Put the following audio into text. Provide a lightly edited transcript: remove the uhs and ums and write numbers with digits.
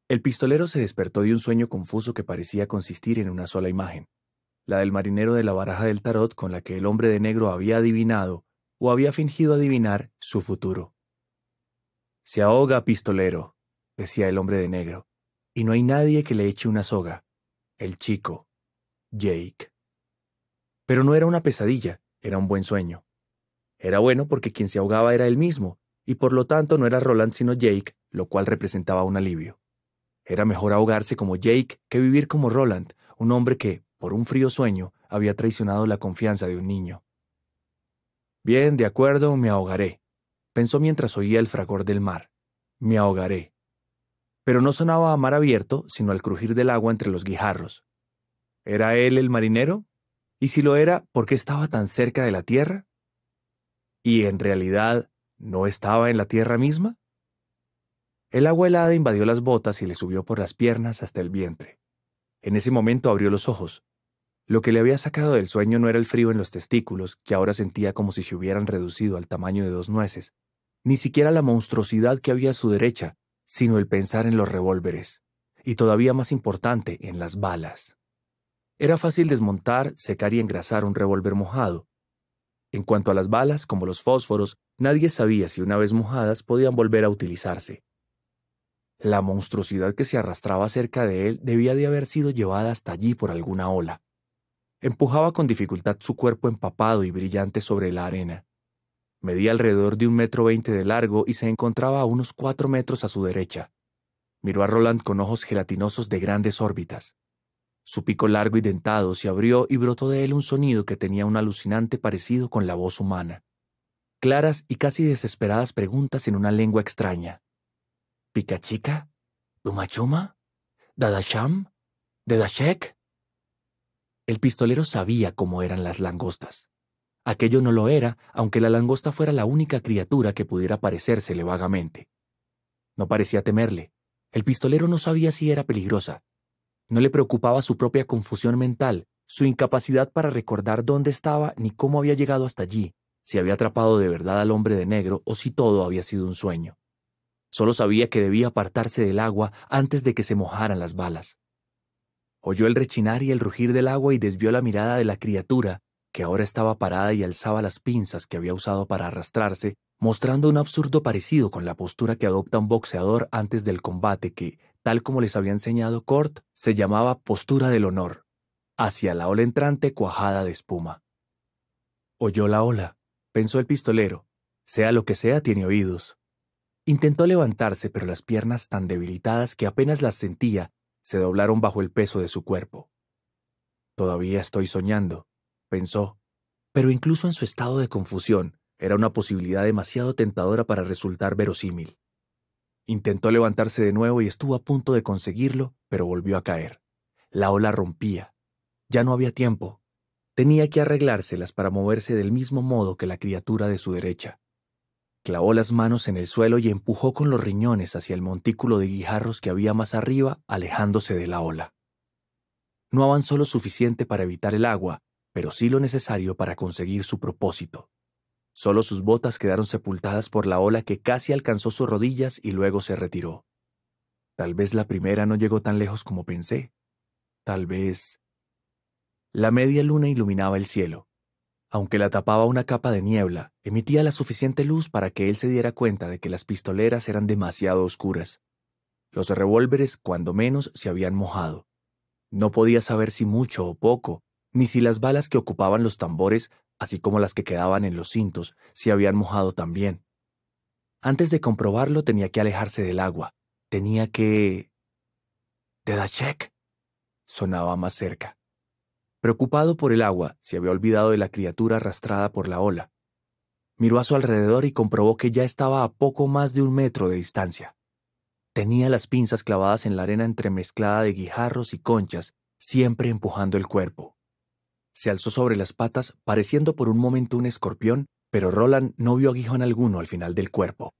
El pistolero se despertó de un sueño confuso que parecía consistir en una sola imagen, la del marinero de la baraja del tarot con la que el hombre de negro había adivinado, o había fingido adivinar, su futuro. «Se ahoga, pistolero», decía el hombre de negro, «y no hay nadie que le eche una soga. El chico, Jake». Pero no era una pesadilla, era un buen sueño. Era bueno porque quien se ahogaba era él mismo, y por lo tanto no era Roland sino Jake, lo cual representaba un alivio. Era mejor ahogarse como Jake que vivir como Roland, un hombre que, por un frío sueño, había traicionado la confianza de un niño. «Bien, de acuerdo, me ahogaré», pensó mientras oía el fragor del mar. «Me ahogaré». Pero no sonaba a mar abierto, sino al crujir del agua entre los guijarros. ¿Era él el marinero? Y si lo era, ¿por qué estaba tan cerca de la tierra? ¿Y en realidad no estaba en la tierra misma? El agua helada invadió las botas y le subió por las piernas hasta el vientre. En ese momento abrió los ojos. Lo que le había sacado del sueño no era el frío en los testículos, que ahora sentía como si se hubieran reducido al tamaño de 2 nueces, ni siquiera la monstruosidad que había a su derecha, sino el pensar en los revólveres, y todavía más importante, en las balas. Era fácil desmontar, secar y engrasar un revólver mojado. En cuanto a las balas, como los fósforos, nadie sabía si una vez mojadas podían volver a utilizarse. La monstruosidad que se arrastraba cerca de él debía de haber sido llevada hasta allí por alguna ola. Empujaba con dificultad su cuerpo empapado y brillante sobre la arena. Medía alrededor de 1,20 m de largo y se encontraba a unos 4 metros a su derecha. Miró a Roland con ojos gelatinosos de grandes órbitas. Su pico largo y dentado se abrió y brotó de él un sonido que tenía un alucinante parecido con la voz humana. Claras y casi desesperadas preguntas en una lengua extraña. «¿Picachica? ¿Dumachuma? ¿Dadasham? ¿Dedashek?» El pistolero sabía cómo eran las langostas. Aquello no lo era, aunque la langosta fuera la única criatura que pudiera parecérsele vagamente. No parecía temerle. El pistolero no sabía si era peligrosa. No le preocupaba su propia confusión mental, su incapacidad para recordar dónde estaba ni cómo había llegado hasta allí, si había atrapado de verdad al hombre de negro o si todo había sido un sueño. Solo sabía que debía apartarse del agua antes de que se mojaran las balas. Oyó el rechinar y el rugir del agua y desvió la mirada de la criatura, que ahora estaba parada y alzaba las pinzas que había usado para arrastrarse, mostrando un absurdo parecido con la postura que adopta un boxeador antes del combate que, tal como les había enseñado Cort, se llamaba postura del honor, hacia la ola entrante cuajada de espuma. Oyó la ola, pensó el pistolero. Sea lo que sea, tiene oídos. Intentó levantarse, pero las piernas tan debilitadas que apenas las sentía, se doblaron bajo el peso de su cuerpo. «Todavía estoy soñando», pensó, pero incluso en su estado de confusión, era una posibilidad demasiado tentadora para resultar verosímil. Intentó levantarse de nuevo y estuvo a punto de conseguirlo, pero volvió a caer. La ola rompía. Ya no había tiempo. Tenía que arreglárselas para moverse del mismo modo que la criatura de su derecha. Clavó las manos en el suelo y empujó con los riñones hacia el montículo de guijarros que había más arriba, alejándose de la ola. No avanzó lo suficiente para evitar el agua, pero sí lo necesario para conseguir su propósito. Solo sus botas quedaron sepultadas por la ola que casi alcanzó sus rodillas y luego se retiró. Tal vez la primera no llegó tan lejos como pensé. Tal vez... La media luna iluminaba el cielo. Aunque la tapaba una capa de niebla, emitía la suficiente luz para que él se diera cuenta de que las pistoleras eran demasiado oscuras. Los revólveres, cuando menos, se habían mojado. No podía saber si mucho o poco, ni si las balas que ocupaban los tambores, así como las que quedaban en los cintos, se habían mojado también. Antes de comprobarlo tenía que alejarse del agua. Tenía que... «Dedashek», sonaba más cerca. Preocupado por el agua, se había olvidado de la criatura arrastrada por la ola. Miró a su alrededor y comprobó que ya estaba a poco más de 1 metro de distancia. Tenía las pinzas clavadas en la arena entremezclada de guijarros y conchas, siempre empujando el cuerpo. Se alzó sobre las patas, pareciendo por un momento un escorpión, pero Roland no vio aguijón alguno al final del cuerpo.